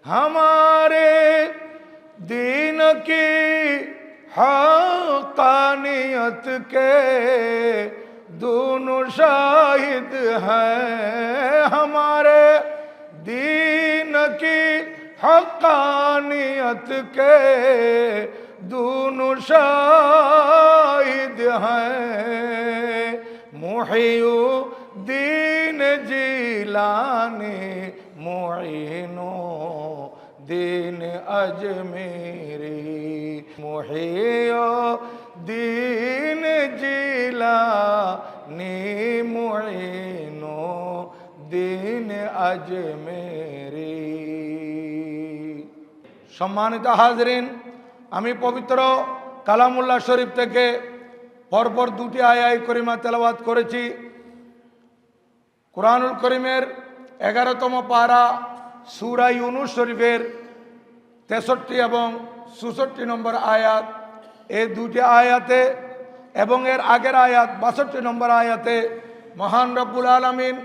हमारे दीन की हक़ानियत के दोनों शाहिद हैं। हमारे दीन की हक़ानियत के दोनों शाहिद हैं। मुहियुद्दीन जिलानी मुईनो दीन अजमेरी, मुहियुद्दीन जिलानी मुईनो दीन अजमेरी। सम्मानित हाजरीन, আমি পবিত্র কালামুল্লাহ শরীফ থেকে পরপর দুটি আয়াত করিমা তেলাওয়াত করেছি। কুরআনুল করিমের 11তম পারা সূরা ইউনূস শরীফের 63 এবং 64 নম্বর আয়াত, এই দুটি আয়াতে এবং এর আগের আয়াত 62 নম্বর আয়াতে মহান রব্বুল আলামিন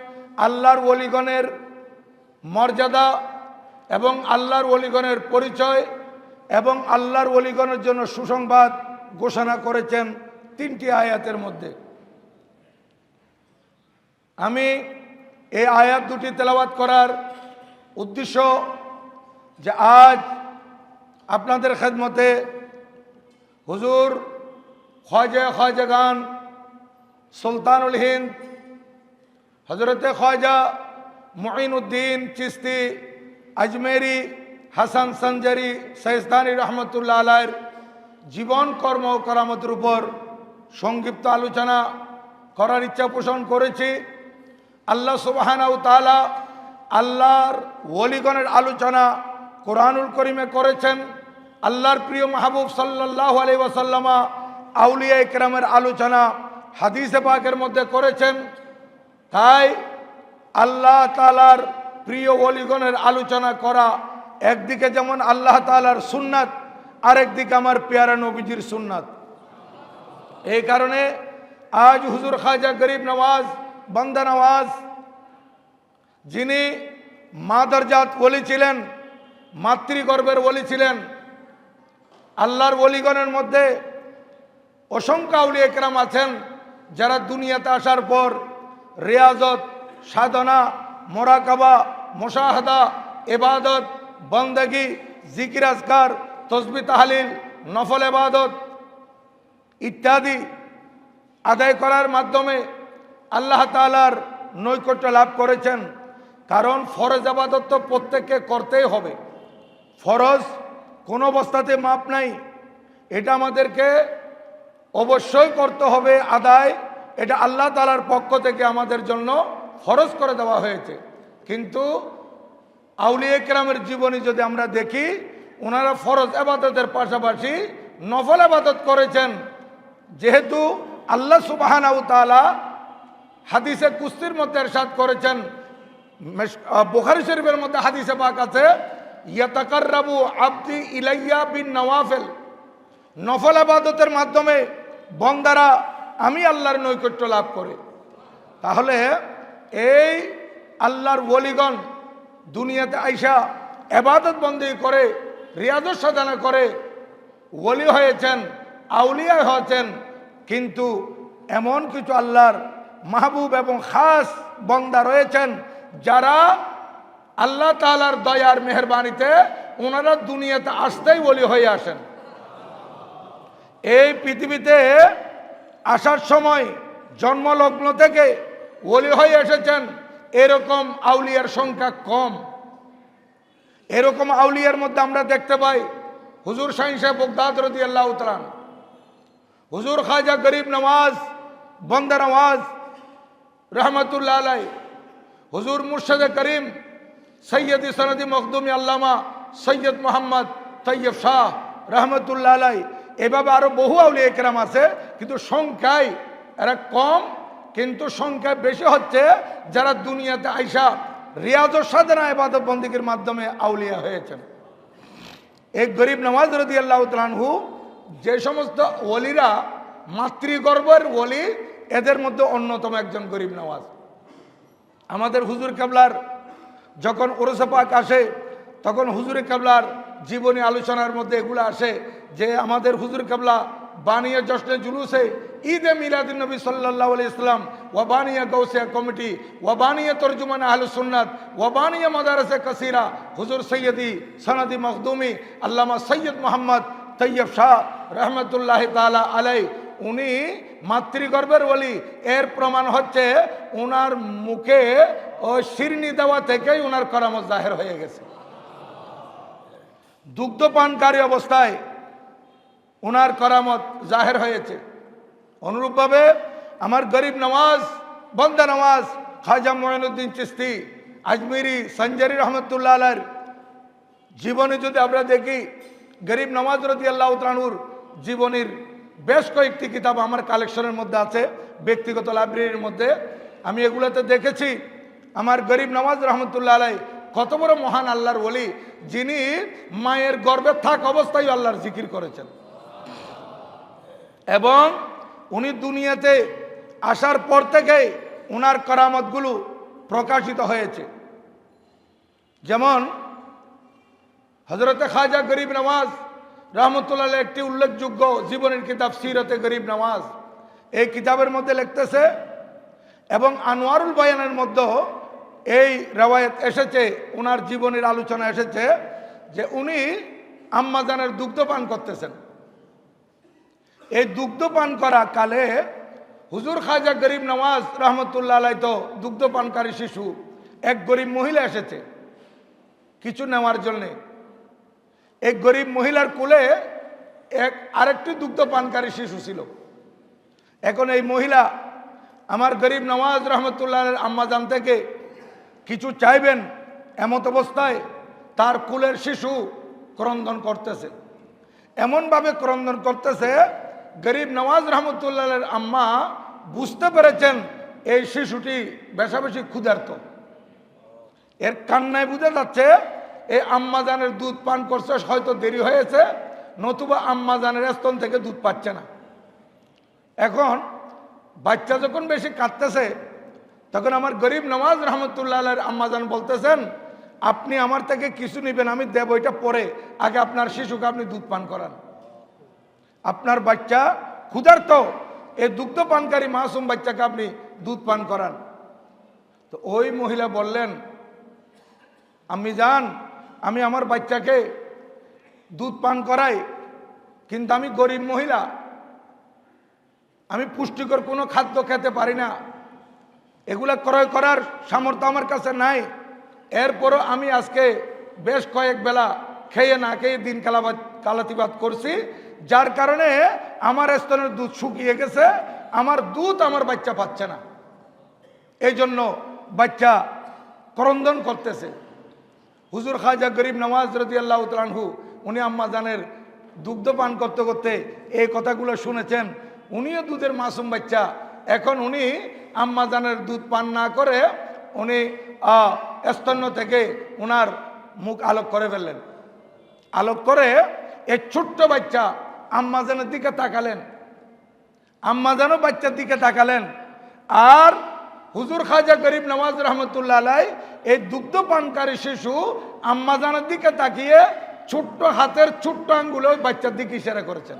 আল্লাহর ওলিগণের মর্যাদা এবং আল্লাহর ওলিগণের পরিচয় এবং আল্লাহর ওলিগণের জন্য সুসংবাদ ঘোষণা করেছেন তিনটি আয়াতের মধ্যে। আমি এই আয়াত দুটি তেলাওয়াত করার উদ্দেশ্য যে আজ আপনাদের খেদমতে হুজুর খ্বাজাগান সুলতানুল হিন্দ হযরতে খ্বাজা মুঈনুদ্দিন চিশতি আজমেরি হাসান সঞ্জারি শাইস্তানি রহমতুল্লাহ আলাইহির জীবন কর্ম ও কারামতের উপর সংক্ষিপ্ত আলোচনা করার ইচ্ছা পোষণ করেছি। আল্লাহ সুবহানাহু ওয়া তাআলা আল্লাহর ওলিগণের আলোচনা কোরআনুল করিমে করেছেন। আল্লাহর প্রিয় মাহবুব সাল্লাল্লাহু আলাইহি ওয়াসাল্লামা আউলিয়া ইকরামের আলোচনা হাদিসে পাকের মধ্যে করেছেন। তাই আল্লাহ তাআলার প্রিয় ওলিগণের আলোচনা করা একদিকে যেমন আল্লাহ তাআলার সুন্নাত, আরেকদিকে আমার পেয়ারা নবীজির সুন্নাত। এই কারণে আজ হুজুর খাজা গরিব নওয়াজ বান্দা নওয়াজ, যিনি মাদারজাত ওলি ছিলেন, মাতৃগর্ভের ওলি ছিলেন, আল্লাহর ওলিগণের মধ্যে অসংখ্য আউলিয়া ইকরাম আছেন যারা দুনিয়াতে আসার পর রিয়াজত, সাধনা, মোরাকাবা, মুশাহাদা, ইবাদত, বন্দেগী, জিকির আজকার, তসবিহ তাহলিল, নফল ইবাদত ইত্যাদি আদায় করার মাধ্যমে আল্লাহ তাআলার নৈকট্য লাভ করেছেন। কারণ ফরজ ইবাদত তো প্রত্যেককে করতেই হবে, ফরজ কোনো অবস্থাতে মাপ নাই, এটা আমাদেরকে অবশ্যই করতে হবে আদায়। এটা আল্লাহ তাআলার পক্ষ থেকে আমাদের জন্য ফরজ করে দেওয়া হয়েছে। কিন্তু আউলিয়া ইকরামের জীবনী যদি আমরা দেখি, ওনারা ফরজ ইবাদতের পাশাপাশি নফল ইবাদত করেছেন। যেহেতু আল্লাহ সুবহানাহু ওয়া তাআলা হাদিসে কুদসির মধ্যে ইরশাদ করেছেন, বুখারী শরীফের মধ্যে হাদিসে পাক আছে, ইয়াতাকাররাবু আবদি ইলাইয়া বিন নওয়াফিল, নফল ইবাদতের মাধ্যমে বান্দারা আমি আল্লাহর নৈকট্য লাভ করে। তাহলে এই আল্লাহর ওলিগণ দুনিয়াতে আইসা ইবাদত বন্দেগী করে, রিয়াজত সাধনা করে ওলি হয়েছেন, আউলিয়া হয়েছেন। কিন্তু এমন কিছু আল্লাহর মাহবুব এবং খাস বান্দা রয়েছেন যারা আল্লাহ তাআলার দয়ার মেহেরবানিতে ওনারা দুনিয়াতে আসতেই ওলি হয়ে আসেন। এই পৃথিবীতে আসার সময় জন্মলগ্ন থেকে ওলি হয়ে এসেছেন, এরকম আউলিয়ার সংখ্যা কম। এরকম আউলিয়ার মধ্যে আমরা দেখতে পাই হুজুর শাহীন সাহেব বগদাদ রাদিয়াল্লাহু তাআলা, হুজুর খাজা গরিব নওয়াজ বান্দা নওয়াজ রহমতুল্লাহ আলাইহি, হুজুর মুর্শিদে করিম সৈয়দ সনদি মখদুমি আল্লামা সৈয়দ মোহাম্মদ তৈয়ব শাহ রহমতুল্লাহ আলাইহি। এভাবে আরো বহু আউলিয়া ইকরাম আছে, কিন্তু সংখ্যায় এরা কম, কিন্তু সংখ্যায় বেশি হচ্ছে যারা দুনিয়াতে আইসা রিয়াজত সাধনা ইবাদত বন্দেগীর মাধ্যমে আউলিয়া হয়েছেন। এই গরিব নওয়াজ রাদিয়াল্লাহু তাআলা আনহু, যে সমস্ত ওলিরা মাতৃগর্ভের ওলি, এদের মধ্যে অন্যতম একজন গরিব নওয়াজ। আমাদের হুজুর কেবলার যখন উরুসে পাক আসে, তখন হুজুরে কেবলার জীবনী আলোচনার মধ্যে এগুলো আসে যে আমাদের হুজুর কেবলা বানিয়া জশ্নে জুলুসে ঈদে মিলাদুন নবী সাল্লাল্লাহু আলাইহি ইসলাম ওয়া বানিয়া গৌসিয়া কমিটি ওয়া বানিয়া তরজুমান আহলুস সুন্নাত ওয়া বানিয়া মাদারিসে কাসীরা হুজুর সৈয়দি সনদি মখদুমি আল্লামা সৈয়দ মোহাম্মদ তৈয়ব শাহ রহমতুল্লাহ তাআলা আলাইহি উনি মাতৃগর্ভের ওলি। এর প্রমাণ হচ্ছে ওনার মুখে ও শিরনি দেওয়া থেকেই ওনার কারামত জাহের হয়ে গেছে। দুগ্ধপানকারী অবস্থায় ওনার কারামত জাহের হয়েছে। অনুরূপভাবে আমার গরিব নওয়াজ বন্দা নওয়াজ খাজা মুঈনুদ্দিন চিশতি আজমিরি সঞ্জারি রহমতুল্লাহ আলাইহির জীবনে যদি আমরা দেখি, গরিব নওয়াজ রাদিয়াল্লাহু তাআলা আনহুর জীবনীর বেশ কয়েকটি কিতাব আমার কালেকশনের মধ্যে আছে, ব্যক্তিগত লাইব্রেরির মধ্যে। আমি এগুলোতে দেখেছি আমার গরিব নওয়াজ রহমতুল্লাহ আলাইহি কত বড় মহান আল্লাহর ওলি, যিনি মায়ের গর্ভে থাক অবস্থায় আল্লাহর জিকির করেছেন এবং উনি দুনিয়াতে আসার পর থেকে ওনার কারামতগুলো প্রকাশিত হয়েছে। যেমন হযরতে খাজা গরিব নওয়াজ রহমতুল্লাহ আলাইহি একটি উল্লেখযোগ্য জীবনের কিতাব সিরতে গরিব নওয়াজ, এই কিতাবের মধ্যে লিখতেছে এবং আনোয়ারুল বয়ানের মধ্যে এই রওয়ায়াত এসেছে, ওনার জীবনের আলোচনা এসেছে যে উনি আম্মাজানের দুগ্ধ পান করতেছেন। এই দুগ্ধ পান করা কালে হুজুর খাজা গরিব নওয়াজ রহমতুল্লাহ আলাইহি তো দুগ্ধ পানকারী শিশু, এক গরিব মহিলা এসেছে কিছু নেওয়ার জন্যে। এক গরিব মহিলার কোলে আরেকটি দুগ্ধ পানকারী শিশু ছিল। এখন এই মহিলা আমার গরিব নওয়াজ রহমতুল্লাহ আলাইহির আম্মাজান থেকে কিছু চাইবেন, এমত অবস্থায় তার কোলের শিশু ক্রন্দন করতেছে, এমনভাবে ক্রন্দন করতেছে গরিব নওয়াজ রহমতুল্লাহ আলাইহির আম্মা বুঝতে পেরেছেন এই শিশুটি বেশাবেশি ক্ষুধার্ত। এর কান্নায় বোঝা যাচ্ছে এই আম্মাজানের দুধ পান করছে, হয়তো দেরি হয়েছে, নতুবা আম্মাজানের স্তন থেকে দুধ পাচ্ছে না। এখন বাচ্চা যখন বেশি কাঁদতেছে তখন আমার গরিব নওয়াজ রহমতুল্লাহ আলাইহির আম্মাজান বলতেছেন, আপনি আমার থেকে কিছু নেবেন, আমি দেব, এটা পরে, আগে আপনার শিশুকে আপনি দুধ পান করান। আপনার বাচ্চা ক্ষুধার্ত, এই দুগ্ধ পানকারী মাসুম বাচ্চাকে আপনি দুধ পান করান। তো ওই মহিলা বললেন, আম্মি জান, আমি আমার বাচ্চাকে দুধ পান করাই, কিন্তু আমি গরিব মহিলা, আমি পুষ্টিকর কোনো খাদ্য খেতে পারি না, এগুলা ক্রয় করার সামর্থ্য আমার কাছে নাই। এরপরও আমি আজকে বেশ কয়েক বেলা খেয়ে না খেয়ে দিন কালাতিবাদ করছি, যার কারণে আমার স্তনের দুধ শুকিয়ে গেছে, আমার দুধ আমার বাচ্চা পাচ্ছে না, এই জন্য বাচ্চা ক্রন্দন করতেছে। হুজুর খাজা গরিব নওয়াজ রাদিয়াল্লাহু তাআলা আনহু উনি আম্মাজানের দুগ্ধ পান করতে করতে এই কথাগুলো শুনেছেন, উনিও দুধের মাসুম বাচ্চা। এখন উনি আম্মাজানের দুধ পান না করে উনি স্তন্য থেকে ওনার মুখ আলোক করে ফেললেন। আলোক করে এই ছোট্ট বাচ্চা আম্মাজানের দিকে তাকালেন, আম্মাজানও বাচ্চার দিকে তাকালেন, আর হুজুর খাজা গরিব নওয়াজ রহমতুল্লাহ আলাইহি এই দুগ্ধ পানকারী শিশু আম্মাজানের দিকে তাকিয়ে ছোট্ট হাতের ছোট্ট আঙ্গুলে ওই বাচ্চার দিকে ইশারা করেছেন।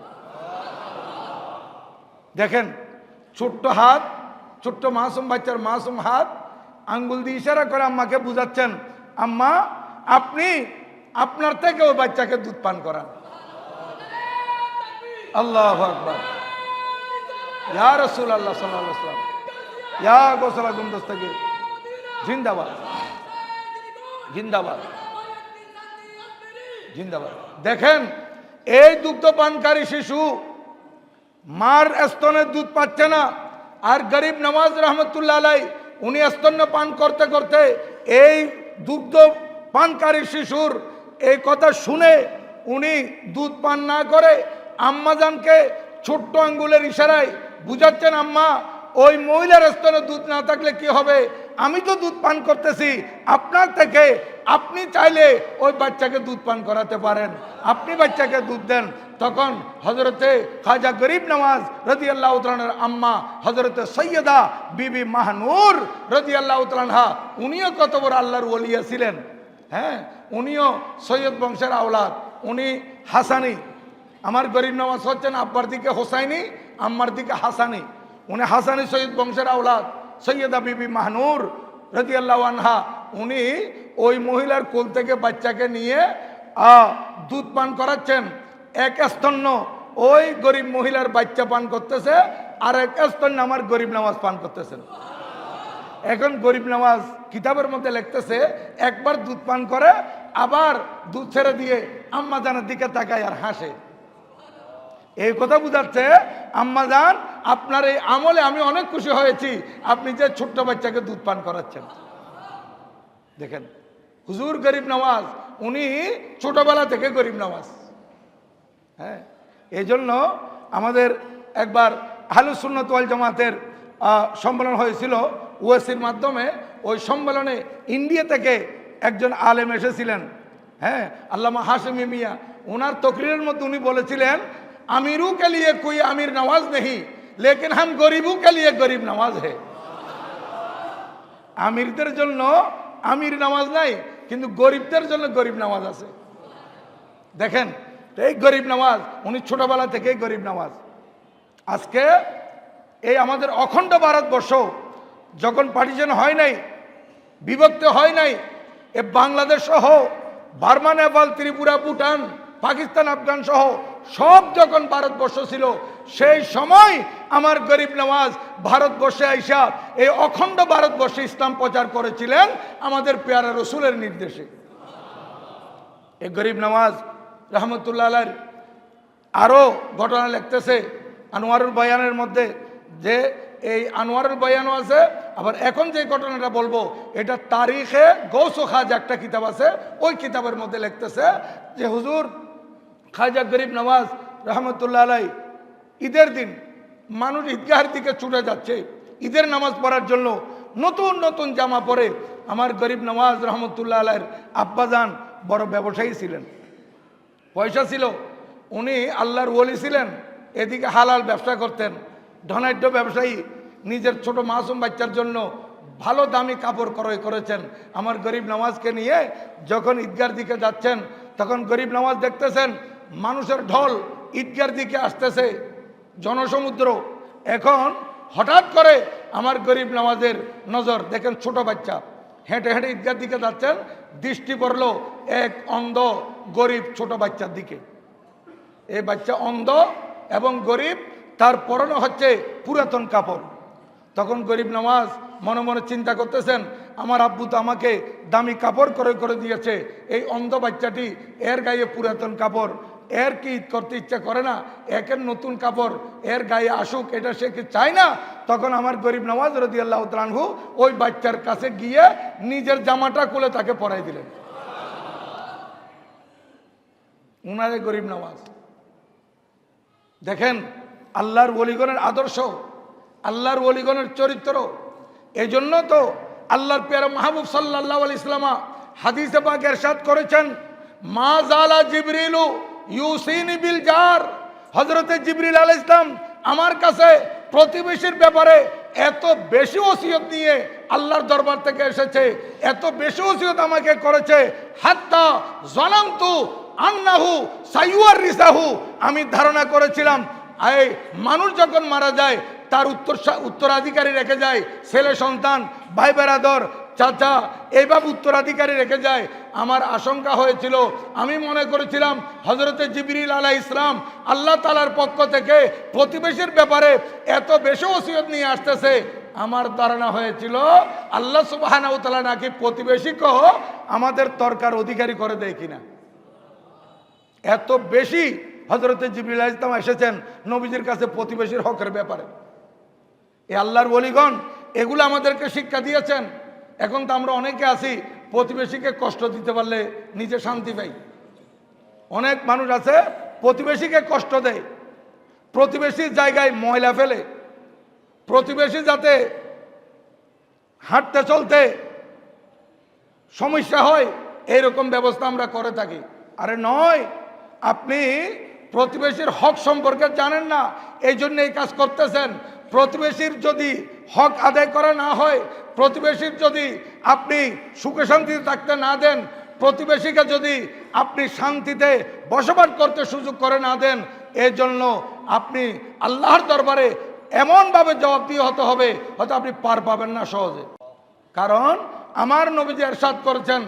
দেখেন, ছোট্ট হাত, ছোট্ট মাসুম বাচ্চার মাসুম হাত আঙ্গুল দিয়ে ইশারা করে আম্মাকে বুঝাচ্ছেন, আম্মা আপনি আপনার থেকে ওই বাচ্চাকে দুধ পান করান। আল্লাহু আকবার, ইয়া রাসূলুল্লাহ সাল্লাল্লাহু আলাইহি ওয়াসাল্লাম, ইয়া গোসল আজম দস্তগীর, জিন্দাবাদ জিন্দাবাদ জিন্দাবাদ। দেখেন, এই দুগ্ধ পানকারী শিশু মার স্তনের দুধ পাচ্ছে না, আর গরিব নওয়াজ রহমতুল্লাহ আলাইহি উনি স্তন্য পান করতে করতে এই দুগ্ধ পানকারী শিশুর এই কথা শুনে উনি দুধ পান না করে আম্মাজানকে ছোট্ট আঙ্গুলের ইশারায় বুঝাচ্ছেন, আম্মা ওই মহিলার স্তনে দুধ না থাকলে কি হবে, আমি তো দুধ পান করতেছি আপনার থেকে, আপনি চাইলে ওই বাচ্চাকে দুধ পান করাতে পারেন, আপনি বাচ্চাকে দুধ দেন। তখন হযরতে খাজা গরিব নওয়াজ রাদিয়াল্লাহু তাআলা আনহুর আম্মা হযরতে সৈয়দা বিবি মাহনুর রাদিয়াল্লাহু তাআলা আনহা, উনিও কত বড় আল্লাহর ওলি ছিলেন। হ্যাঁ, উনিও সৈয়দ বংশের আওলাদ, উনি হাসানি। আমার গরিব নওয়াজ হচ্ছেন আব্বার দিকে হোসাইনি, আম্মার দিকে হাসানি। উনি হাসানি সৈয়দ বংশের আওলাদ। সৈয়দা বিবি মাহনুর রাদিয়াল্লাহু আনহা, উনি ওই মহিলার কোল থেকে বাচ্চাকে নিয়ে দুধ পান করাচ্ছেন। এক স্তন্য ওই গরিব মহিলার বাচ্চা পান করতেছে, আর এক স্তন্য আমার গরিব নওয়াজ পান করতেছেন। এখন গরিব নওয়াজ কিতাবের মধ্যে লিখতেছে, একবার দুধ পান করে আবার দুধ ছেড়ে দিয়ে আম্মা জানের দিকে তাকায় আর হাসে। এই কথা বুঝাচ্ছে, আম্মা জান আপনার এই আমলে আমি অনেক খুশি হয়েছি, আপনি যে ছোট্ট বাচ্চাকে দুধ পান করাচ্ছেন। দেখেন হুজুর গরিব নওয়াজ, উনি ছোটবেলা থেকে গরিব নওয়াজ। হ্যাঁ, এই জন্য আমাদের একবার আহলুস সুন্নাত ওয়াল জামাতের সম্মেলন হয়েছিল ওয়েসির মাধ্যমে। ওই সম্মেলনে ইন্ডিয়া থেকে একজন আলেম এসেছিলেন, হ্যাঁ, আল্লামা হাশেমি মিয়া। ওনার তকরিরের মধ্যে উনি বলেছিলেন, আমিরু কে লিয়ে কোই আমির নওয়াজ নেই, লেকিন হাম গরিবু কে লিয়ে গরিব নওয়াজ হে। আমিরদের জন্য আমির নামাজ নাই, কিন্তু গরিবদের জন্য গরিব নামাজ আছে। দেখেন এই গরিব নামাজ, উনি ছোটবেলা থেকেই গরিব নামাজ। আজকে এই আমাদের অখণ্ড ভারতবর্ষ যখন পার্টিশন হয় নাই, বিভক্ত হয় নাই, এ বাংলাদেশ সহ বার্মা, নেপাল, ত্রিপুরা, ভুটান, পাকিস্তান, আফগান সহ সব যখন ভারতবর্ষ ছিল, সেই সময় আমার গরিব নওয়াজ ভারতবর্ষে আইসা এই অখণ্ড ভারতবর্ষে ইসলাম প্রচার করেছিলেন আমাদের পেয়ারা রসুলের নির্দেশে। এই গরিব নওয়াজ রহমতুল্লাহ আলাইহির আরও ঘটনা লিখতেছে আনোয়ারুল বয়ানের মধ্যে, যে এই আনোয়ারুল বয়ানও আছে। আবার এখন যে ঘটনাটা বলবো, এটা তারিখে গৌস ও খাজা একটা কিতাব আছে, ওই কিতাবের মধ্যে লিখতেছে যে হুজুর খাজা গরিব নওয়াজ রহমতুল্লাহ আলাই ঈদের দিন মানুষ ঈদগাহের দিকে ছুটে যাচ্ছে ঈদের নামাজ পড়ার জন্য, নতুন নতুন জামা পরে। আমার গরিব নওয়াজ রহমতুল্লাহ আলাইয়ের আব্বাজান বড় ব্যবসায়ী ছিলেন, পয়সা ছিল, উনি আল্লাহর ওলি ছিলেন, এদিকে হালাল ব্যবসা করতেন, ধনাঢ্য ব্যবসায়ী। নিজের ছোট মাসুম বাচ্চার জন্য ভালো দামি কাপড় ক্রয় করেছেন। আমার গরিব নওয়াজকে নিয়ে যখন ঈদগার দিকে যাচ্ছেন, তখন গরিব নওয়াজ দেখতেছেন মানুষের ঢল ঈদগার দিকে আসতেছে, জনসমুদ্র। এখন হঠাৎ করে আমার গরিব নওয়াজের নজর, দেখেন ছোট বাচ্চা হেঁটে হেঁটে ঈদগার দিকে যাচ্ছেন, দৃষ্টি পড়ল এক অন্ধ গরিব ছোট বাচ্চার দিকে। এই বাচ্চা অন্ধ এবং গরিব, তার পরনে হচ্ছে পুরাতন কাপড়। তখন গরিব নওয়াজ মনে মনে চিন্তা করতেছেন, আমার আব্বু তো আমাকে দামি কাপড় ক্রয় করে দিয়েছে, এই অন্ধ বাচ্চাটি এর গায়ে পুরাতন কাপড়, এর কি ঈদ করতে ইচ্ছা করে না, একের নতুন কাপড় এর গায়ে আসুক, এটা সে কি চায় না? তখন আমার গরিব নওয়াজ রাদিয়াল্লাহু তাআলা আনহু ওই বাচ্চার কাছে গিয়ে নিজের জামাটা খুলে তাকে পরাই দিলেন। উনারে গরিব নওয়াজ। দেখেন আল্লাহর ওলিগণের আদর্শ, আল্লাহর ওলিগণের চরিত্র। এই জন্য তো আল্লাহর পেয়ারা মাহবুব সাল্লাল্লাহু আলাইহি ওয়াসাল্লাম হাদিসে পাকে ইরশাদ করেছেন, মা জালা জিবরিলু ইউসিনি বিল জার। হযরতে জিবরিল আলাইহিস সালাম আমার কাছে প্রতিবেশীর ব্যাপারে এত বেশি ওসিয়ত নিয়ে আল্লাহর দরবার থেকে এসেছে, এত বেশি ওসিয়ত আমাকে করেছে, হাত্তা জানামতু আন্নাহু সাইয়ুরিসাহু। আমি ধারণা করেছিলাম এই মানুষ যখন মারা যায় তার উত্তরাধিকারী রেখে যায়, ছেলে সন্তান, ভাই বেরাদর, চাচা, এইভাবে উত্তরাধিকারী রেখে যায়। আমার আশঙ্কা হয়েছিল, আমি মনে করেছিলাম হযরতে জিবরিল আলাইহিস সালাম আল্লাহ তাআলার পক্ষ থেকে প্রতিবেশীর ব্যাপারে এত বেশি ওসিয়ত নিয়ে আসতেছে। আমার ধারণা হয়েছিল আল্লাহ সুবহানাহু ওয়া তাআলা নাকি প্রতিবেশীকেও আমাদের তরকার অধিকারী করে দেয় কিনা। এত বেশি হযরতে জিবরিল আলাইহিস সালাম এসেছেন নবীজির কাছে প্রতিবেশীর হকের ব্যাপারে। এই আল্লাহর ওলিগণ এগুলো আমাদেরকে শিক্ষা দিয়েছেন। এখন তো আমরা অনেকে আছি প্রতিবেশীকে কষ্ট দিতে পারলে নিজে শান্তি পাই। অনেক মানুষ আছে প্রতিবেশীকে কষ্ট দেয়, প্রতিবেশীর জায়গায় ময়লা ফেলে, প্রতিবেশী যাতে হাঁটতে চলতে সমস্যা হয় এইরকম ব্যবস্থা আমরা করে থাকি। আরে নয়, আপনি প্রতিবেশীর হক সম্পর্কে জানেন না, এই জন্য এই কাজ করতেছেন। প্রতিবেশীর যদি হক আদায় করা না হয়, প্রতিবেশীর যদি আপনি সুখে শান্তিতে থাকতে না দেন, প্রতিবেশীকে যদি আপনি শান্তিতে বসবাস করতে সুযোগ করে না দেন, এর জন্য আপনি আল্লাহর দরবারে এমনভাবে জবাবদিহি হতে হবে, হয়তো আপনি পার পাবেন না সহজে। কারণ আমার নবীজি ইরশাদ করেছেন,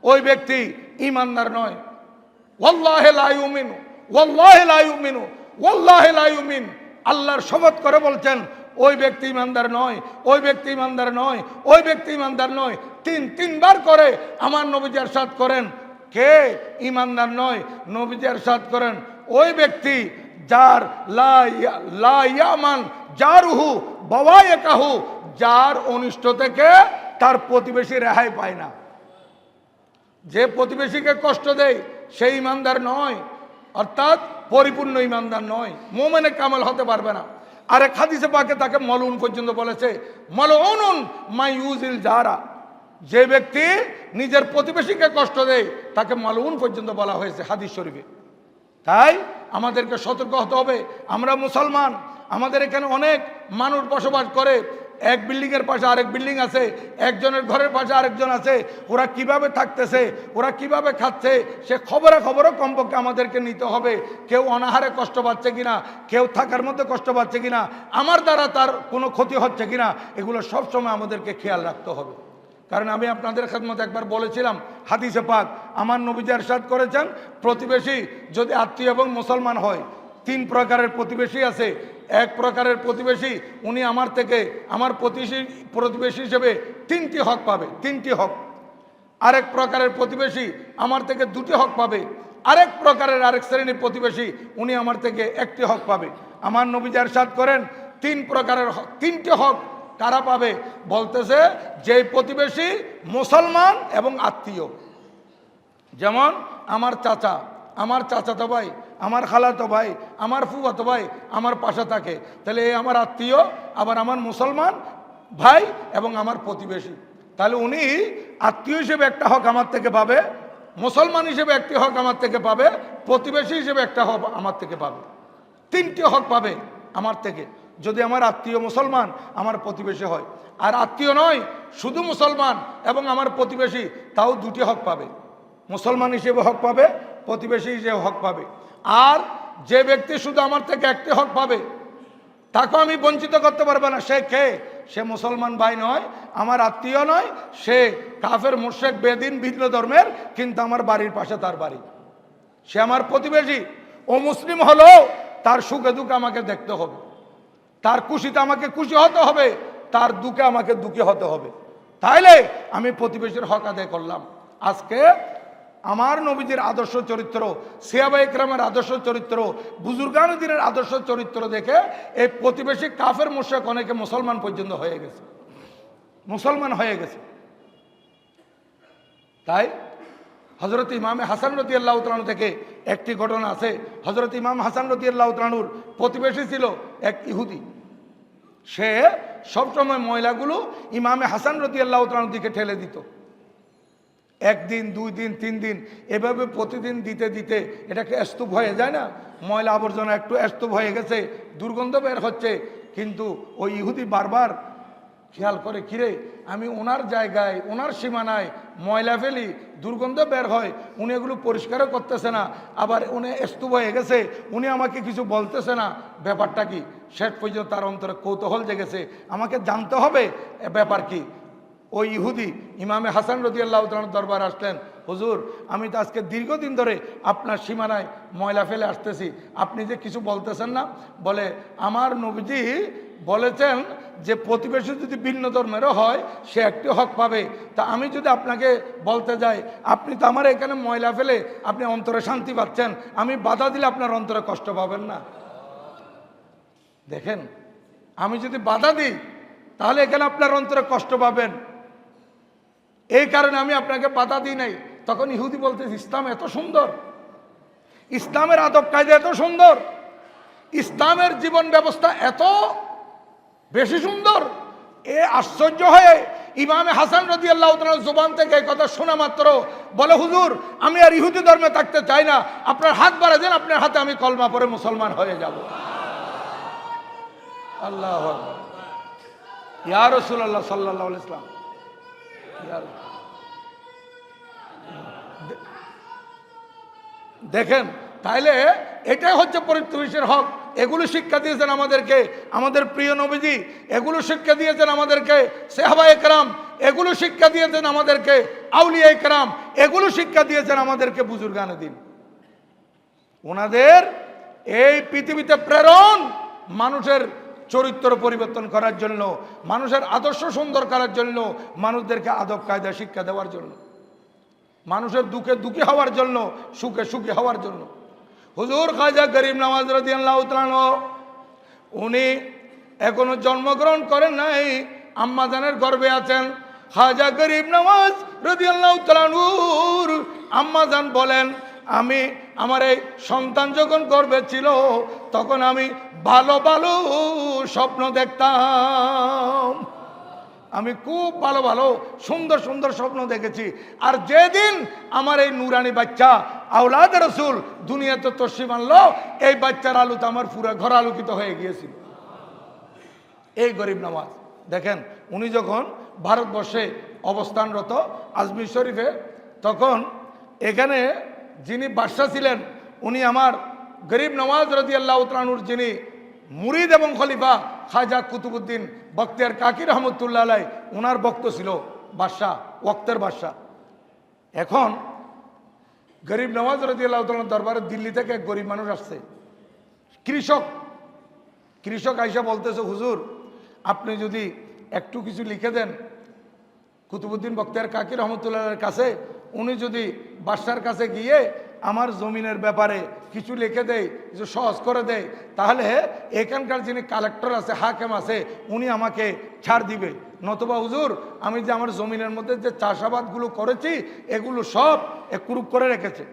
ওই ব্যক্তি ঈমানদার নয়। ওয়াল্লাহি লা ইউমিনু, ওয়াল্লাহি লা ইউমিনু, ওয়াল্লাহি লা ইউমিন। আল্লাহর শপথ করে বলছেন, ওই ব্যক্তি ঈমানদার নয়, ওই ব্যক্তি ঈমানদার নয়, ওই ব্যক্তি ঈমানদার নয়। তিনবার করে আমার নবীজি ইরশাদ করেন, কে ঈমানদার নয়? নবীজি ইরশাদ করেন, ওই ব্যক্তি যার লা ইয়ামান জারুহু বাওয়াইকাহু, যার অনিষ্ট থেকে তার প্রতিবেশী রেহাই পায় না। যে প্রতিবেশীকে কষ্ট দেয় সেই ঈমানদার নয়, অর্থাৎ পরিপূর্ণ ঈমানদার নয়, মুমিনে কামাল হতে পারবে না। আরেক হাদিসে পাকে তাকে মালউন পর্যন্ত বলেছে, মালউনুন মাই ইউজিল জারা। যে ব্যক্তি নিজের প্রতিবেশীকে কষ্ট দেয় তাকে মালউন পর্যন্ত বলা হয়েছে হাদিস শরীফে। তাই আমাদেরকে সতর্ক হতে হবে। আমরা মুসলমান, আমাদের এখানে অনেক মানুষ বসবাস করে, এক বিল্ডিংয়ের পাশে আরেক বিল্ডিং আছে, একজনের ঘরের পাশে আরেকজন আছে। ওরা কিভাবে থাকতেছে, ওরা কিভাবে খাচ্ছে, সে খবরও কমপক্ষে আমাদেরকে নিতে হবে। কেউ অনাহারে কষ্ট পাচ্ছে কিনা, কেউ থাকার মধ্যে কষ্ট পাচ্ছে কিনা, আমার দ্বারা তার কোনো ক্ষতি হচ্ছে কিনা, এগুলো সবসময় আমাদেরকে খেয়াল রাখতে হবে। কারণ আমি আপনাদের খেদমতে একবার বলেছিলাম, হাদিসে পাক আমার নবীজি ইরশাদ করেছেন, প্রতিবেশী যদি আত্মীয় এবং মুসলমান হয়, 3 প্রকারের প্রতিবেশী আছে। এক প্রকারের প্রতিবেশী, উনি আমার থেকে আমার প্রতিবেশী হিসেবে 3টি হক পাবে, 3টি হক। আরেক প্রকারের প্রতিবেশী আমার থেকে 2টি হক পাবে। আরেক প্রকারের আরেক শ্রেণীর প্রতিবেশী, উনি আমার থেকে 1টি হক পাবে। আমার নবীজি ইরশাদ করেন, 3 প্রকারের 3টি হক কারা পাবে? বলতেছে, যে প্রতিবেশী মুসলমান এবং আত্মীয়। যেমন আমার চাচা, আমার চাচাতো ভাই, আমার খালাতো ভাই, আমার ফুফাতো ভাই আমার পাশে থাকে, তাহলে এই আমার আত্মীয়, আবার আমার মুসলমান ভাই এবং আমার প্রতিবেশী। তাহলে উনি আত্মীয় হিসেবে একটা হক আমার থেকে পাবে, মুসলমান হিসেবে একটি হক আমার থেকে পাবে, প্রতিবেশী হিসেবে একটা হক আমার থেকে পাবে। 3টি হক পাবে আমার থেকে, যদি আমার আত্মীয় মুসলমান, আমার প্রতিবেশী হয়। আর আত্মীয় নয়, শুধু মুসলমান এবং আমার প্রতিবেশী, তাও 2টি হক পাবে। মুসলমান হিসেবে হক পাবে, প্রতিবেশী হিসেবে হক পাবে। আর যে ব্যক্তি শুধু আমার থেকে 1টি হক পাবে, তাকে আমি বঞ্চিত করতে পারবো না। সে কে? সে মুসলমান ভাই নয়, আমার আত্মীয় নয়, সে কাফের মুশরিক বেদিন ভিন্ন ধর্মের, কিন্তু আমার বাড়ির পাশে তার বাড়ি, সে আমার প্রতিবেশী। ও মুসলিম হলেও তার সুখে দুঃখে আমাকে দেখতে হবে, তার খুশিতে আমাকে খুশি হতে হবে, তার দুঃখে আমাকে দুঃখী হতে হবে। তাইলে আমি প্রতিবেশীর হক আদায় করলাম। আজকে আমার নবীজির আদর্শ চরিত্র, সাহাবায়ে কেরামের আদর্শ চরিত্র, বুজুর্গানে দ্বীনের আদর্শ চরিত্র দেখে এই প্রতিবেশী কাফের মুশরিক অনেকে মুসলমান পর্যন্ত হয়ে গেছে, মুসলমান হয়ে গেছে। তাই হযরত ইমাম হাসান রাদিয়াল্লাহু তাআলা থেকে একটি ঘটনা আছে। হযরত ইমাম হাসান রাদিয়াল্লাহু তাআলার প্রতিবেশী ছিল এক ইহুদি। সে সবসময় ময়লাগুলো ইমামে হাসান রাদিয়াল্লাহু তাআলার দিকে ঠেলে দিত। 1 দিন 2 দিন 3 দিন এভাবে প্রতিদিন দিতে দিতে এটাকে স্তূপ হয়ে যায় না, ময়লা আবর্জনা একটু স্তূপ হয়ে গেছে, দুর্গন্ধ বের হচ্ছে। কিন্তু ওই ইহুদি বারবার খেয়াল করে, কিরে আমি ওনার জায়গায় ওনার সীমানায় ময়লা ফেলি, দুর্গন্ধ বের হয়, উনি এগুলো পরিষ্কারও করতেছে না, আবার উনি স্তূপ হয়ে গেছে, উনি আমাকে কিছু বলতেছে না, ব্যাপারটা কি? শেষ পর্যন্ত তার অন্তরে কৌতূহল জেগেছে, আমাকে জানতে হবে ব্যাপার কি। ওই ইহুদি ইমামে হাসান রাদিয়াল্লাহু তাআলার দরবার আসলেন, হুজুর আমি তো আজকে দীর্ঘদিন ধরে আপনার সীমানায় ময়লা ফেলে আসতেছি, আপনি যে কিছু বলতেছেন না। বলে, আমার নবীজি বলেছেন যে প্রতিবেশী যদি ভিন্ন ধর্মেরও হয় সে একটি হক পাবে। তা আমি যদি আপনাকে বলতে যাই, আপনি তো আমার এখানে ময়লা ফেলে আপনি অন্তরে শান্তি পাচ্ছেন, আমি বাধা দিলে আপনার অন্তরে কষ্ট পাবেন না? দেখেন, আমি যদি বাধা দিই তাহলে এখানে আপনার অন্তরে কষ্ট পাবেন, এই কারণে আমি আপনাকে বাধা দিই নাই। তখন ইহুদি বলতে, ইসলাম এত সুন্দর, ইসলামের আদব কায়দা এত সুন্দর, ইসলামের জীবন ব্যবস্থা এত বেশি সুন্দর। এ আশ্চর্য হয়ে ইমামে হাসান রাদিয়াল্লাহু তাআলার জবান থেকে এই কথা শোনা মাত্র বলে, হুজুর আমি আর ইহুদি ধর্মে থাকতে চাই না, আপনার হাত বাড়া দেন, আপনার হাতে আমি কলমা পড়ে মুসলমান হয়ে যাব। আল্লাহু আকবার, ইয়া রাসূলুল্লাহ সাল্লাল্লাহু আলাইহি ওয়াসাল্লাম। দেখেন, তাইলে এটাই হচ্ছে পরিত্রাণের হক। এগুলো শিক্ষা দিয়েছেন আমাদেরকে আমাদের প্রিয় নবীজি, এগুলো শিক্ষা দিয়েছেন আমাদেরকে সাহাবায়ে কেরাম, এগুলো শিক্ষা দিয়েছেন আমাদেরকে আউলিয়ায়ে কেরাম, এগুলো শিক্ষা দিয়েছেন আমাদেরকে বুজুর্গানে দিন। ওনাদের এই পৃথিবীতে প্রেরণ মানুষের চরিত্র পরিবর্তন করার জন্য, মানুষের আদর্শ সুন্দর করার জন্য, মানুষদেরকে আদব কায়দা শিক্ষা দেওয়ার জন্য, মানুষের দুঃখে দুঃখী হওয়ার জন্য, সুখে সুখী হওয়ার জন্য। হুজুর খাজা গরিব নওয়াজ রাদিয়াল্লাহু তাআলা উনি এখনো জন্মগ্রহণ করেন নাই, আম্মা জানের গর্ভে আছেন। খাজা গরিব নওয়াজ রাদিয়াল্লাহু তাআলা আম্মা জান বলেন, আমি আমার এই সন্তান যখন গর্ভে ছিল তখন আমি ভালো ভালো স্বপ্ন দেখতাম, আমি খুব ভালো ভালো সুন্দর সুন্দর স্বপ্ন দেখেছি। আর যেদিন আমার এই নুরানি বাচ্চা আওলাদ রাসূল দুনিয়াতে তশরিফ আনলো, এই বাচ্চার আলোতে আমার পুরো ঘর আলোকিত হয়ে গিয়েছিল। এই গরিব নওয়াজ দেখেন, উনি যখন ভারতবর্ষে অবস্থানরত আজমির শরীফে, তখন এখানে যিনি বাদশা ছিলেন উনি আমার গরিব নওয়াজ রাদিয়াল্লাহু তাআলার যিনি মুরিদ এবং খলিফা খাজা কুতুবউদ্দিন বখতিয়ার কাকি রহমতুল্লাহ আলাইহি, ওনার ভক্ত ছিল বাদশাহ, ওয়াক্তের বাদশাহ। এখন গরিব নওয়াজ রাদিয়াল্লাহু তাআলার দরবারে দিল্লি থেকে এক গরিব মানুষ আসছে, কৃষক আইসা বলতেছে, হুজুর আপনি যদি একটু কিছু লিখে দেন কুতুবউদ্দিন বখতিয়ার কাকি রহমতুল্লাহের কাছে, উনি যদি বাদশার কাছে গিয়ে আমার জমিনের ব্যাপারে কিছু লিখে দেয়, কিছু সহজ করে দেয়, তাহলে এখানকার যিনি কালেক্টর আছে, হাকেম আছে, উনি আমাকে ছাড় দিবে। নতুবা হুজুর আমি যে আমার জমিনের মধ্যে যে চাষাবাদগুলো করেছি এগুলো সব কুরুপ করে রেখেছে,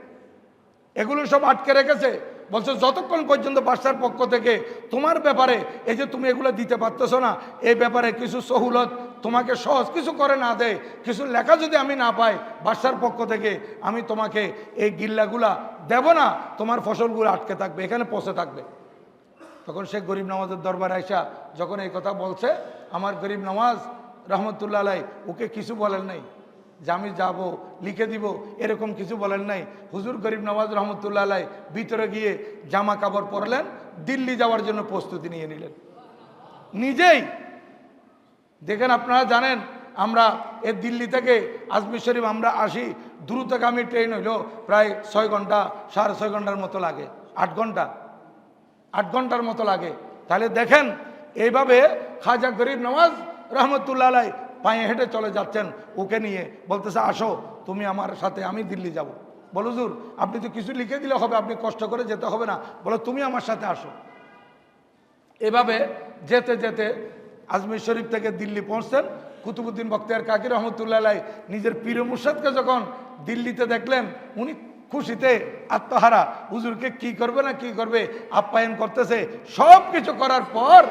এগুলো সব আটকে রেখেছে। বলছো যতক্ষণ পর্যন্ত বাদশার পক্ষ থেকে তোমার ব্যাপারে এই যে তুমি এগুলো দিতে পারতেছো না, এই ব্যাপারে কিছু সহুলত তোমাকে সহজ কিছু করে না দেয়, কিছু লেখা যদি আমি না পাই বাদশার পক্ষ থেকে, আমি তোমাকে এই গিল্লাগুলা দেব না, তোমার ফসলগুলো আটকে থাকবে, এখানে পচে থাকবে। তখন সে গরিব নওয়াজের দরবারে আইসা যখন এই কথা বলছে, আমার গরিব নওয়াজ রহমতুল্লাহ আলাইহি ওকে কিছু বলেন নাই যে আমি যাব লিখে দিব, এরকম কিছু বলেন নাই। হুজুর গরিব নওয়াজ রহমতুল্লাহ আলাইহি ভিতরে গিয়ে জামা কাপড় পরলেন, দিল্লি যাওয়ার জন্য প্রস্তুতি নিয়ে নিলেন নিজেই। দেখেন, আপনারা জানেন আমরা এই দিল্লি থেকে আজমির শরীফ আমরা আসি, দ্রুতগামী ট্রেন হইল প্রায় 6 ঘন্টা 6.5 ঘন্টার মতো লাগে, 8 ঘন্টার মতো লাগে। তাহলে দেখেন এইভাবে খাজা গরিব নওয়াজ রহমতুল্লাহ আলাইহি পায়ে হেঁটে চলে যাচ্ছেন, ওকে নিয়ে বলতেছে, আসো তুমি আমার সাথে, আমি দিল্লি যাব। বলো হুজুর আপনি তো কিছু লিখে দিলে হবে, আপনি কষ্ট করে যেতে হবে না, বলো তুমি আমার সাথে আসো। এভাবে যেতে যেতে আজমির শরীফ থেকে দিল্লি পৌঁছতেন। কুতুবউদ্দিন বখতিয়ার কাকি রহমতুল্লাহ আলাইহি নিজের পীর মুর্শিদকে যখন দিল্লিতে দেখলেন, উনি খুশিতে আত্মহারা, হুজুরকে কি করবে না কি করবে আপ্যায়ন করতেছে। সব কিছু করার পর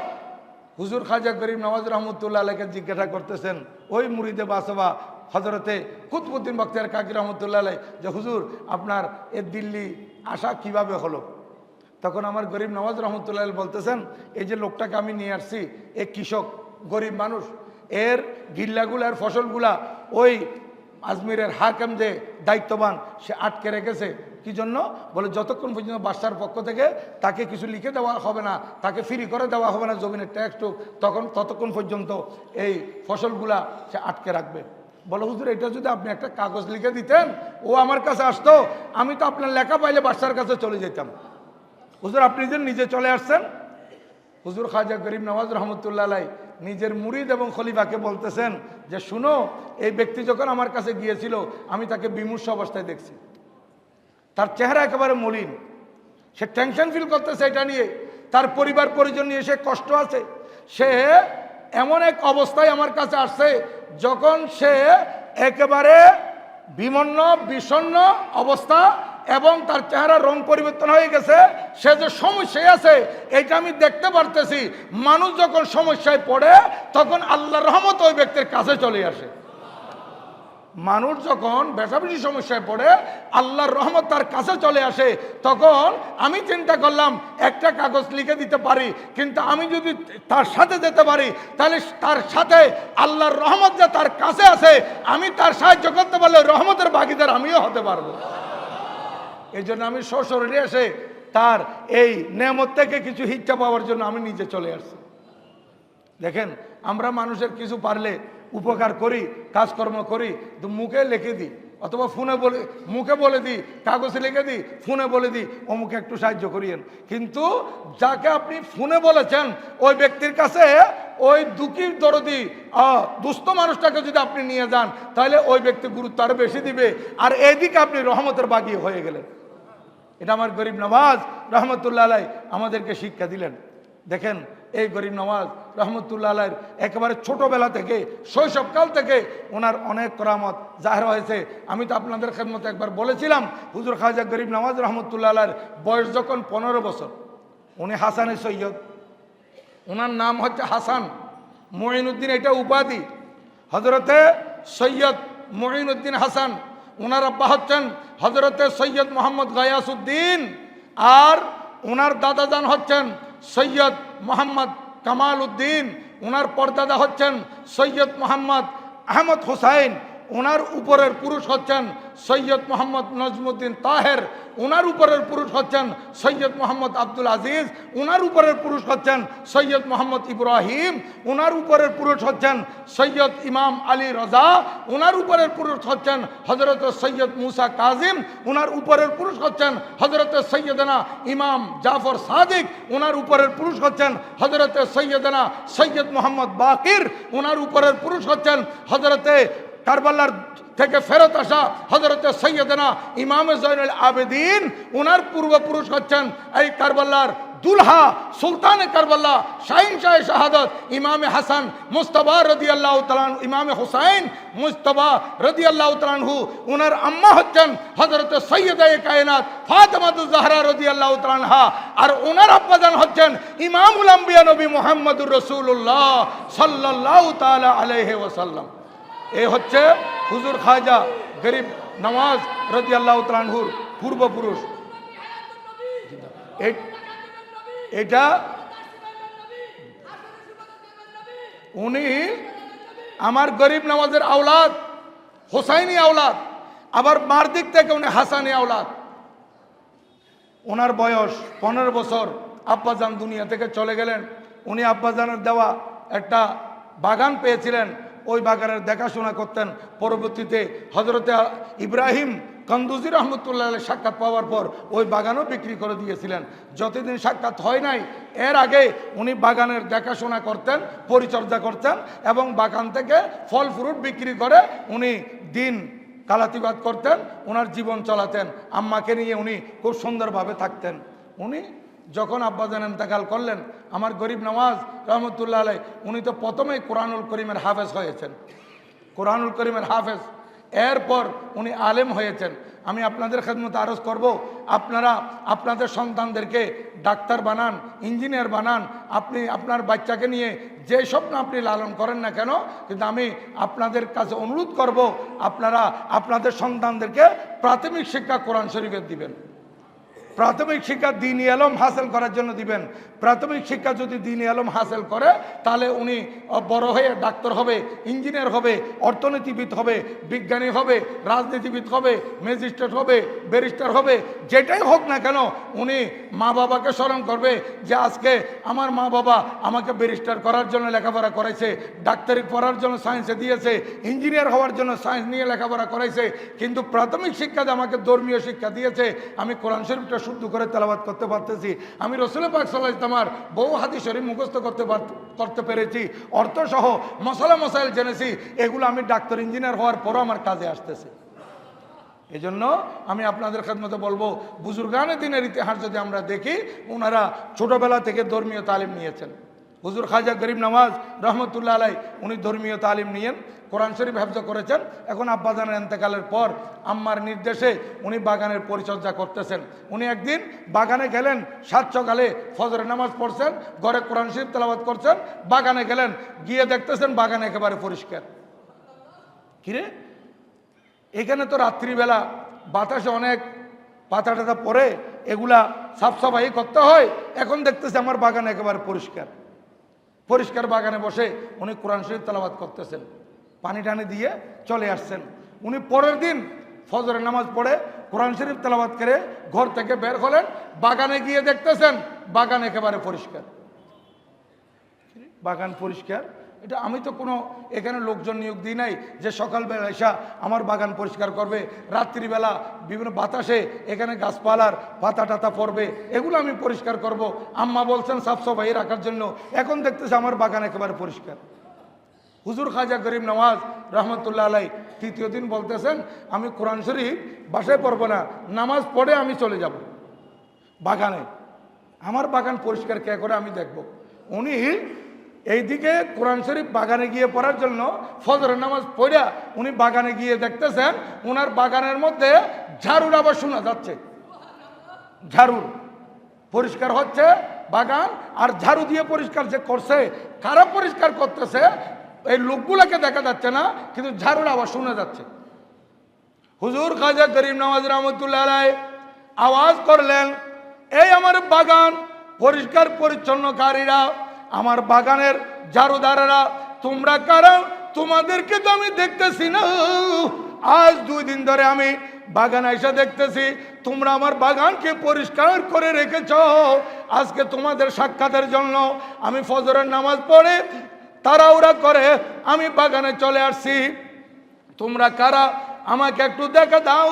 হুজুর খাজা গরিব নওয়াজ রহমতুল্লাহ আলাইহিকে জিজ্ঞাসা করতেছেন, ওই মুরিদে বাসবা হজরতে কুতুবউদ্দিন বখতিয়ার কাকি রহমতুল্লাহ আলাইহি, যে হুজুর আপনার এ দিল্লি আসা কিভাবে হলো? তখন আমার গরিব নওয়াজ রহমতুল্লাহ আলাইহি বলতেছেন, এই যে লোকটাকে আমি নিয়ে আসছি, এ কৃষক গরিব মানুষ, এর গিল্লাগুলার ফসলগুলা ওই আজমিরের হাকেম যে দায়িত্ববান সে আটকে রেখেছে। কি জন্য? বলে যতক্ষণ পর্যন্ত বাদশার পক্ষ থেকে তাকে কিছু লিখে দেওয়া হবে না, তাকে ফ্রি করে দেওয়া হবে না জমিনের ট্যাক্স, ততক্ষণ পর্যন্ত এই ফসলগুলা সে আটকে রাখবে। বলে হুজুর এটা যদি আপনি একটা কাগজ লিখে দিতেন, ও আমার কাছে আসতো, আমি তো আপনার লেখা পাইলে বাদশার কাছে চলে যেতাম। হুজুর আপনি যে নিজে চলে আসছেন। হুজুর খাজা গরিব নওয়াজ রহমতুল্লাহ আলাইহি নিজের মুরিদ এবং খলিফাকে বলতেছেন যে শুনো, এই ব্যক্তি যখন আমার কাছে গিয়েছিল আমি তাকে বিমূর্ষ অবস্থায় দেখছি, তার চেহারা একেবারে মলিন, সে টেনশন ফিল করতেছে এটা নিয়ে, তার পরিবার পরিজন নিয়ে সে কষ্ট আছে, সে এমন এক অবস্থায় আমার কাছে আসছে যখন সে একেবারে বিমন্ন বিষণ্ণ অবস্থা এবং তার চেহারা রং পরিবর্তন হয়ে গেছে, সে যে সমস্যায় আছে এটা আমি দেখতে পারতেছি। মানুষ যখন সমস্যায় পড়ে তখন আল্লাহর রহমত ওই ব্যক্তির কাছে চলে আসে। মানুষ যখন বেশি সমস্যায় পড়ে আল্লাহর রহমত তার কাছে চলে আসে। তখন আমি চিন্তা করলাম একটা কাগজ লিখে দিতে পারি, কিন্তু আমি যদি তার সাথে যেতে পারি তাহলে তার সাথে আল্লাহর রহমত যে তার কাছে আছে, আমি তার সাহায্য করতে পারলে রহমতের ভাগীদার আমিও হতে পারবো। এই জন্য আমি সশরীরে এসে তার এই নেয়ামত থেকে কিছু হিচ্ছা পাওয়ার জন্য আমি নিজে চলে আসছি। দেখেন, আমরা মানুষের কিছু পারলে উপকার করি, কাজকর্ম করি, তো মুখে লিখে দিই অথবা ফোনে বলে, মুখে বলে দিই, কাগজে লিখে দিই, ফোনে বলে দিই অমুকে একটু সাহায্য করিয়েন। কিন্তু যাকে আপনি ফোনে বলেছেন ওই ব্যক্তির কাছে ওই দুঃখী দরদি দুস্থ মানুষটাকে যদি আপনি নিয়ে যান, তাহলে ওই ব্যক্তি গুরুত্ব আরো বেশি দিবে, আর এদিকে আপনি রহমতের বাগী হয়ে গেলেন। এটা আমার গরিব নওয়াজ রহমতুল্লাহ আলাই আমাদেরকে শিক্ষা দিলেন। দেখেন, এই গরিব নওয়াজ রহমতুল্লাহ আলাইর একেবারে ছোটবেলা থেকে, শৈশবকাল থেকে ওনার অনেক করামত জাহের হয়েছে। আমি তো আপনাদের খেদমতে একবার বলেছিলাম, হুজুর খাজা গরিব নওয়াজ রহমতুল্লাহ আলাইর বয়স যখন 15 বছর, উনি হাসানে সৈয়দ, ওনার নাম হচ্ছে হাসান মঈনুদ্দিন, এটা উপাধি। হজরতে সৈয়দ মঈনুদ্দিন হাসান, ওনার আব্বা হচ্ছেন হজরতে সৈয়দ মোহাম্মদ গায়াসউদ্দিন, আর ওনার দাদাজান হচ্ছেন সৈয়দ মোহাম্মদ কামাল উদ্দিন, ওনার পরদাদা হচ্ছেন সৈয়দ মোহাম্মদ আহমদ হুসাইন, ওনার উপরের পুরুষ হচ্ছেন সৈয়দ মোহাম্মদ নজমুদ্দিন তাহের, ওনার উপরের পুরুষ হচ্ছেন সৈয়দ মোহাম্মদ আব্দুল আজিজ, ওনার উপরের পুরুষ হচ্ছেন সৈয়দ মোহাম্মদ ইব্রাহিম, ওনার উপরের পুরুষ হচ্ছেন সৈয়দ ইমাম আলী রজা, ওনার উপরের পুরুষ হচ্ছেন হজরত সৈয়দ মুসা কাজিম, ওনার উপরের পুরুষ হচ্ছেন হজরত সৈয়দনা ইমাম জাফর সাদিক, ওনার উপরের পুরুষ হচ্ছেন হজরত সৈয়দনা সৈয়দ মোহাম্মদ বাকির, ওনার উপরের পুরুষ হচ্ছেন হজরতে কারবালার থেকে ফেরত আসা হজরতে সৈয়দনা ইমামে জয়নুল আবেদিন, ওনার পূর্বপুরুষ হচ্ছেন এই কারবালার দুলহা সুলতানে কারবালা শাহিন শাহ শাহাদত ইমামে হাসান মুস্তাফা রাদিয়াল্লাহু তাআলা, ইমামে হুসাইন মুস্তাফা রাদিয়াল্লাহু তাআলা, ওনার আম্মা হচ্ছেন হজরতে সৈয়দায়ে কায়নাত ফাতেমাতুজ জাহরা রাদিয়াল্লাহু তাআলা, আর ওনার আব্বাজান হচ্ছেন ইমামুল আম্বিয়া নবী মুহাম্মদুর রাসূলুল্লাহ সাল্লাল্লাহু তাআলা আলাইহি ওয়াসাল্লাম। এ হচ্ছে হুজুর খাজা গরিব নওয়াজ রাদিয়াল্লাহু তাআলা আনহুর পূর্বপুরুষ। এটা উনি আমার গরিব নওয়াজের আওলাদ, হোসাইনি আওলাদ, আবার মার দিক থেকে উনি হাসানি আওলাদ। ওনার বয়স 15 বছর, আব্বাজান দুনিয়া থেকে চলে গেলেন। উনি আব্বাজানের দেওয়া একটা বাগান পেয়েছিলেন, ওই বাগানের দেখাশোনা করতেন। পরবর্তীতে হজরতে ইব্রাহিম কন্দুজি রহমতুল্লাহ সাক্ষাৎ পাওয়ার পর ওই বাগানও বিক্রি করে দিয়েছিলেন। যতদিন সাক্ষাৎ হয় নাই এর আগে উনি বাগানের দেখাশোনা করতেন, পরিচর্যা করতেন, এবং বাগান থেকে ফল ফ্রুট বিক্রি করে উনি দিন কালাতিবাদ করতেন, ওনার জীবন চালাতেন। আম্মাকে নিয়ে উনি খুব সুন্দরভাবে থাকতেন। উনি যখন আব্বাজান ইন্তেকাল করলেন, আমার গরিব নওয়াজ রহমতুল্লাহ আলাই উনি তো প্রথমেই কোরআনুল করিমের হাফেজ হয়েছেন, কোরআনুল করিমের হাফেজ। এরপর উনি আলেম হয়েছেন। আমি আপনাদের খেদমতে আরজ করব, আপনারা আপনাদের সন্তানদেরকে ডাক্তার বানান, ইঞ্জিনিয়ার বানান। আপনি আপনার বাচ্চাকে নিয়ে যে স্বপ্ন আপনি লালন করেন না কেন, কিন্তু আমি আপনাদের কাছে অনুরোধ করব, আপনারা আপনাদের সন্তানদেরকে প্রাথমিক শিক্ষা কোরআন শরীফের দিবেন। প্রাথমিক শিক্ষা দ্বীনি ইলম হাসিল করার জন্য দিবেন। প্রাথমিক শিক্ষা যদি দ্বীনি ইলম হাসিল করে, তাহলে উনি বড় হয়ে ডাক্তার হবে, ইঞ্জিনিয়ার হবে, অর্থনীতিবিদ হবে, বিজ্ঞানী হবে, রাজনীতিবিদ হবে, ম্যাজিস্ট্রেট হবে, ব্যারিস্টার হবে, যেটাই হোক না কেন উনি মা বাবাকে স্মরণ করবে যে আজকে আমার মা বাবা আমাকে ব্যারিস্টার করার জন্য লেখাপড়া করাইছে, ডাক্তারি পড়ার জন্য সায়েন্সে দিয়েছে, ইঞ্জিনিয়ার হওয়ার জন্য সায়েন্স নিয়ে লেখাপড়া করাইছে, কিন্তু প্রাথমিক শিক্ষাতে আমাকে ধর্মীয় শিক্ষা দিয়েছে। আমি কোরআন শরীফটা শুদ্ধ করে তেলাওয়াত করতে পারতেছি, আমি রাসূল পাক সাল্লাল্লাহু আলাইহি ওয়াসাল্লামের বহু হাদিস শরীফ মুখস্থ করতে পেরেছি, অর্থসহ মশলা মশাইল জেনেছি। এগুলো আমি ডাক্তার ইঞ্জিনিয়ার হওয়ার পরও আমার কাজে আসতেছে। এই জন্য আমি আপনাদের খেদমতে বলবো, বুজুর্গানে দিনের ইতিহাস যদি আমরা দেখি, ওনারা ছোটবেলা থেকে ধর্মীয় তালিম নিয়েছেন। হুজুর খাজা গরিব নওয়াজ রহমতুল্লাহ আলাই উনি ধর্মীয় তালিম নিয়েন, কোরআন শরীফ হেফজ করেছেন। এখন আব্বাজানের ইন্তেকালের পর আম্মার নির্দেশে উনি বাগানের পরিচর্যা করতেছেন। উনি একদিন বাগানে গেলেন, সাত সকালে ফজরের নামাজ পড়ছেন, ঘরে কোরআন শরীফ তেলাওয়াত করছেন, বাগানে গেলেন, গিয়ে দেখতেছেন বাগান একেবারে পরিষ্কার। কিরে, এখানে তো রাত্রিবেলা বাতাসে অনেক পাতা টাতা পরে এগুলা সাফসাফাই করতে হয়, এখন দেখতেছে আমার বাগান একেবারে পরিষ্কার। পরিষ্কার বাগানে বসে উনি কোরআন শরীফ তেলাওয়াত করতেছেন, পানি টানি দিয়ে চলে আসছেন। উনি পরের দিন ফজরের নামাজ পড়ে কোরআন শরীফ তেলাওয়াত করে ঘর থেকে বের হলেন, বাগানে গিয়ে দেখতেছেন বাগান একেবারে পরিষ্কার, বাগান পরিষ্কার। এটা আমি তো কোনো এখানে লোকজন নিয়োগ দিই নাই যে সকালবেলা এসা আমার বাগান পরিষ্কার করবে, রাত্রিবেলা বিভিন্ন বাতাসে এখানে গাছপালার পাতা টাতা পড়বে, এগুলো আমি পরিষ্কার করব। আম্মা বলছেন সাফসফাই রাখার জন্য, এখন দেখতেছে আমার বাগান একেবারে পরিষ্কার। হুজুর খাজা গরিব নওয়াজ রহমতুল্লাহ আলাই তৃতীয় দিন বলতেছেন, আমি কোরআন শরীফ বাসায় পড়বো না, নামাজ পড়ে আমি চলে যাব বাগানে, আমার বাগান পরিষ্কার কে করে আমি দেখব। উনি এইদিকে কোরআন শরীফ বাগানে গিয়ে পড়ার জন্য ফজরের নামাজ পড়া উনি বাগানে গিয়ে দেখতেছেন ওনার বাগানের মধ্যে ঝাড়ুর আবার শোনা যাচ্ছে, ঝাড়ুর পরিষ্কার হচ্ছে বাগান, আর ঝাড়ু দিয়ে পরিষ্কার যে করছে, কারা পরিষ্কার করতেছে এই লোকগুলোকে দেখা যাচ্ছে না, কিন্তু ঝাড়ুর আওয়াজ শোনা যাচ্ছে। হুজুর খাজা গরিব নওয়াজ রহমতুল্লাহ আলাইহি আওয়াজ করলেন, এই আমার বাগান পরিষ্কার পরিচ্ছন্নকারীরা, আমার বাগানের ঝাড়ুদারেরা, তোমরা কারা? তোমাদেরকে তো আমি দেখতেছি না, আজ 2 দিন ধরে আমি বাগানে এসে দেখতেছি তোমরা আমার বাগানকে পরিষ্কার করে রেখেছ। আজকে তোমাদের সাক্ষাতের জন্য আমি ফজরের নামাজ পড়ে তাড়াহুড়া করে আমি বাগানে চলে আসছি। তোমরা কারা? আমাকে একটু দেখা দাও,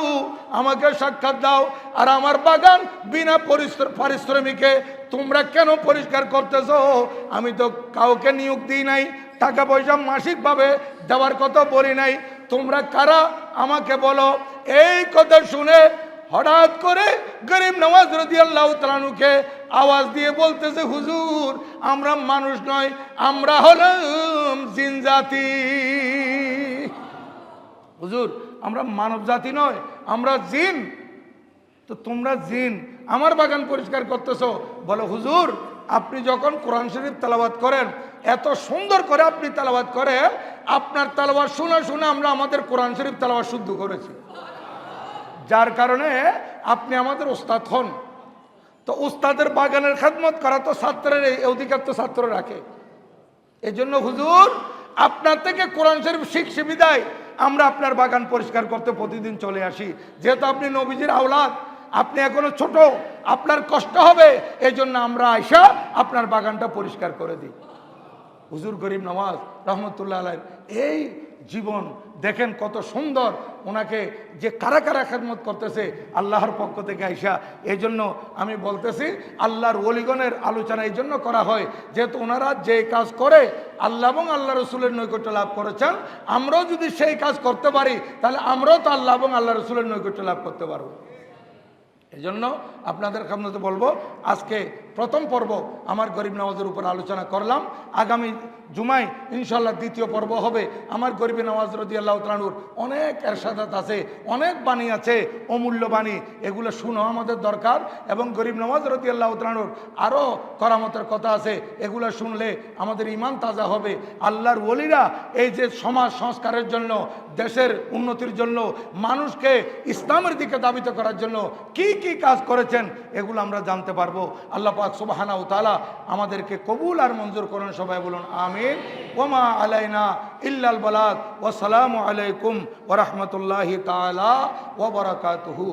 আমাকে সাক্ষাৎ দাও। আর আমার বাগান বিনা পারিশ্রমিকে তোমরা কেন পরিষ্কার করতেছ? আমি তো কাউকে নিয়োগ দিই নাই, টাকা পয়সা মাসিকভাবে দেওয়ার কথা বলি নাই। তোমরা কারা আমাকে বলো। এই কথা শুনে হঠাৎ করে গরিব নওয়াজ রাদিয়াল্লাহু তাআলা আনহুকে আওয়াজ দিয়ে বলতেছে, হুজুর আমরা মানুষ নয়, আমরা হলাম জিন জাতি। হুজুর আমরা মানব জাতি নয়, আমরা জিন। তো তোমরা জিন, আমার বাগান পরিষ্কার করতেছো? বলো হুজুর আপনি যখন কোরআন শরীফ তেলাওয়াত করেন, এত সুন্দর করে আপনি তেলাওয়াত করেন, আপনার তেলাওয়াত শুনে শুনে আমরা আমাদের কোরআন শরীফ তেলাওয়াত শুদ্ধ করেছি, যার কারণে আপনি আমাদের ওস্তাদ হন। তো উস্তাদের বাগানের খেদমত করা তো ছাত্রের অধিকার তো ছাত্র রাখে। এই জন্য হুজুর আপনার থেকে কোরআন শরীফ শিখছি বিদায় আমরা আপনার বাগান পরিষ্কার করতে প্রতিদিন চলে আসি। যেহেতু আপনি নবীজির আওলাদ, আপনি এখনো ছোট, আপনার কষ্ট হবে, এই জন্য আমরা আয়সা আপনার বাগানটা পরিষ্কার করে দিই। হুজুর গরিব নওয়াজ রহমতুল্লাহ আলাইহি এই জীবন দেখেন কত সুন্দর, ওনাকে যে কারা কারা খেদমত করতেছে আল্লাহর পক্ষ থেকে আইসা। এই জন্য আমি বলতেছি আল্লাহর ওলিগণের আলোচনা এই জন্য করা হয়, যেহেতু ওনারা যে কাজ করে আল্লাহ এবং আল্লাহ রসুলের নৈকট্য লাভ করেছেন, আমরাও যদি সেই কাজ করতে পারি তাহলে আমরাও তো আল্লাহ এবং আল্লাহ রসুলের নৈকট্য লাভ করতে পারবো। এই জন্য আপনাদের সামনে বলবো, আজকে প্রথম পর্ব আমার গরিব নওয়াজের উপর আলোচনা করলাম। আগামী জুমায় ইনশাল্লাহ দ্বিতীয় পর্ব হবে। আমার গরিব নওয়াজ রাদিয়াল্লাহু তাআলা আনহুর অনেক এরশাদাত আছে, অনেক বাণী আছে, অমূল্য বাণী, এগুলো শুনো আমাদের দরকার। এবং গরিব নওয়াজ রাদিয়াল্লাহু তাআলা আনহুর আরও করামতের কথা আছে, এগুলো শুনলে আমাদের ঈমান তাজা হবে। আল্লাহর ওলিরা এই যে সমাজ সংস্কারের জন্য, দেশের উন্নতির জন্য, মানুষকে ইসলামের দিকে ধাবিত করার জন্য কি কি কাজ করেছেন এগুলো আমরা জানতে পারবো। আল্লাহ পাক সুবহানাহু ওয়া তাআলা আমাদেরকে কবুল আর মঞ্জুর করুন। সবাই বলুন আমিন। ওমা আলাইনা ইল্লাল বালাগ। ওয়া সালামু আলাইকুম ওয়া রাহমাতুল্লাহি তাআলা ওয়া বারাকাতুহু।